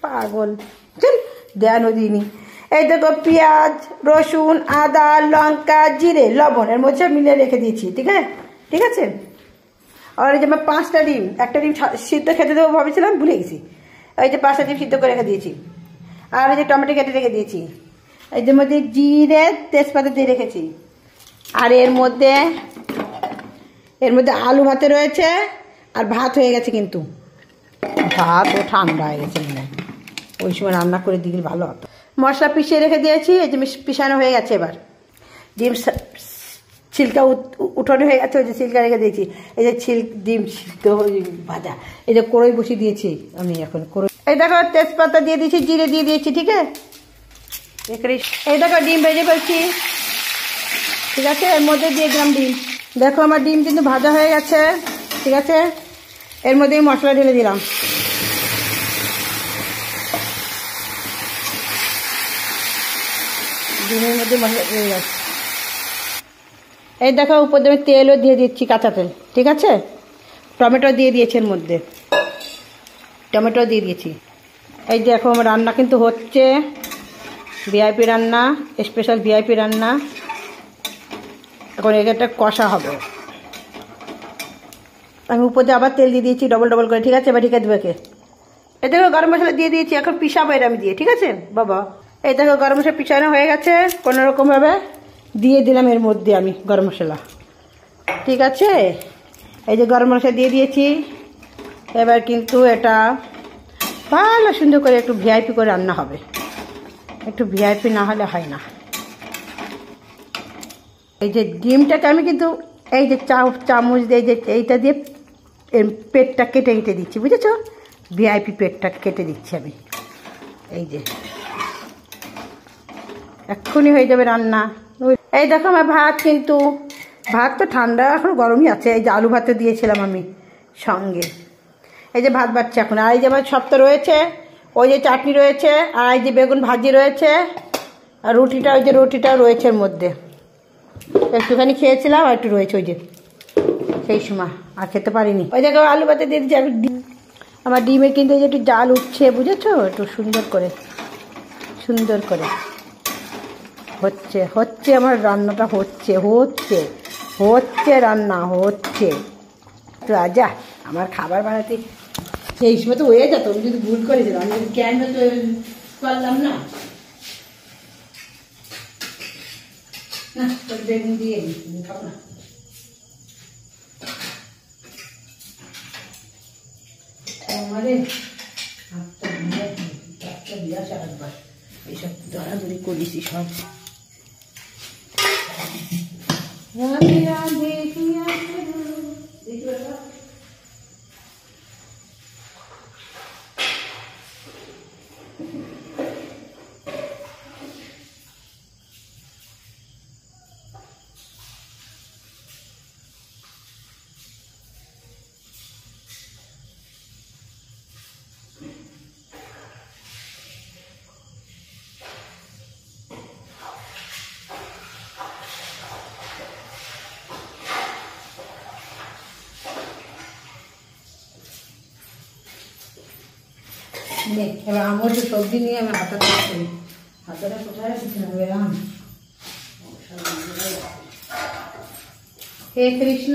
পাগল, চল ধ্যানও দিইনি। এই দেখো পেঁয়াজ, রসুন, আদা, লঙ্কা, জিরে, লবণ এর মধ্যে মিলিয়ে রেখে দিয়েছি। ঠিক আছে, ঠিক আছে। আর এই যে আমার 5টা ডিম, একটা ডিম সিদ্ধ খেতে দেবো ভাবছিলাম, ভুলে গেছি। এই যে 5টা ডিম সিদ্ধ করে রেখে দিয়েছি। আর এই যে টমেটো কেটে রেখে দিয়েছি। এই যে মধ্যে জিরে তেজপাতা দিয়ে রেখেছি। আর এর মধ্যে আলু ভাতে রয়েছে, আর ভাত হয়ে গেছে, কিন্তু ভাত ও ঠান্ডা হয়ে গেছে মনে হয়, ওই সময় রান্না করে দিলে ভালো হতো। মশলা পিষিয়ে রেখে দিয়েছি, এই যে পিষানো হয়ে গেছে। এবার ডিম ছিলকা উঠানো হয়ে গেছে, ওই যে ছিলকা রেখে দিয়েছি। এই যে ডিম সিদ্ধ ভাজা, এই যে কড়াই বসিয়ে দিয়েছি আমি এখন। কড়াই এই দেখো তেজপাতা দিয়ে দিয়েছি, জিরে দিয়ে দিয়েছি। ঠিক আছে, এই দেখো ডিম ভেজে ফেলছি। ঠিক আছে, এর মধ্যে দিয়ে দিলাম ডিম। দেখো আমার ডিম কিন্তু ভাজা হয়ে গেছে। ঠিক আছে, এর মধ্যে মশলা ঢেলে দিলাম। ডিমের মধ্যে মশলা ঢেলে যাচ্ছে। এই দেখো উপর দিয়ে তেলও দিয়ে দিচ্ছি, কাঁচা তেল। ঠিক আছে, টমেটো দিয়ে দিয়েছি, এর মধ্যে টমেটো দিয়ে দিয়েছি। এই দেখো আমার রান্না কিন্তু হচ্ছে, ভিআইপি রান্না, স্পেশাল ভিআইপি রান্না। এখন এটা কষা হবে। আমি উপর দিয়ে আবার তেল দিয়ে দিয়েছি ডবল ডবল করে। ঠিক আছে, এবার ঢেকে দেবে। এই দেখো গরম মশলা দিয়ে দিয়েছি, এখন পিসাবো এর আমি দিয়ে। ঠিক আছে বাবা, এই দেখো গরম মশলা পিছানো হয়ে গেছে, কোনোরকমভাবে দিয়ে দিলাম এর মধ্যে আমি গরম মশলা। ঠিক আছে, এই যে গরম মশলা দিয়ে দিয়েছি। এবার কিন্তু এটা ভালো সুন্দর করে একটু ভিআইপি করে রান্না হবে, একটু ভিআইপি না হলে হয় না। এই যে ডিমটাকে আমি কিন্তু এই যে চামচ দিয়ে, যে এইটা দিয়ে এর পেটটা কেটে কেটে দিচ্ছি, বুঝেছো? ভিআইপি পেটটা কেটে দিচ্ছি আমি। এই যে এক্ষুনি হয়ে যাবে রান্না। এই দেখো আমার ভাত, কিন্তু ভাত তো ঠান্ডা, এখন গরমই আছে। এই যে আলু ভাতে দিয়েছিলাম আমি সঙ্গে। এই যে ভাত বাড়ছে এখন। আর এই যে আমার সব তো রয়েছে, ওই যে চাটনি রয়েছে, আর এই যে বেগুন ভাজি রয়েছে, আর রুটিটা, ওই যে রুটিটা রয়েছে এর মধ্যে। একটুখানি খেয়েছিলাম, আর একটু রয়েছে ওই যে সেই সময়, আর খেতে পারিনি। ওই দেখো আলু ভাতে দিয়ে দিচ্ছি। আর আমার ডিমে কিন্তু এই যে একটু জাল উঠছে, বুঝেছো? একটু সুন্দর করে সুন্দর করে হচ্ছে হচ্ছে আমার রান্নাটা, হচ্ছে হচ্ছে হচ্ছে রান্না হচ্ছে। রাজা আমার খাবার বানাতে সেই সময় তো হয়ে যেত, আমি যদি ভুল করেছিলাম, আমি যদি কেন তো করলাম না। বেগুন দিয়ে খাবো না। এইসব দৌড়াদৌড়ি করেছি সব। এবার আমার তো সবজি নিয়ে আমি হাতাটা করি। হাতাটা কোথায় হে কৃষ্ণ।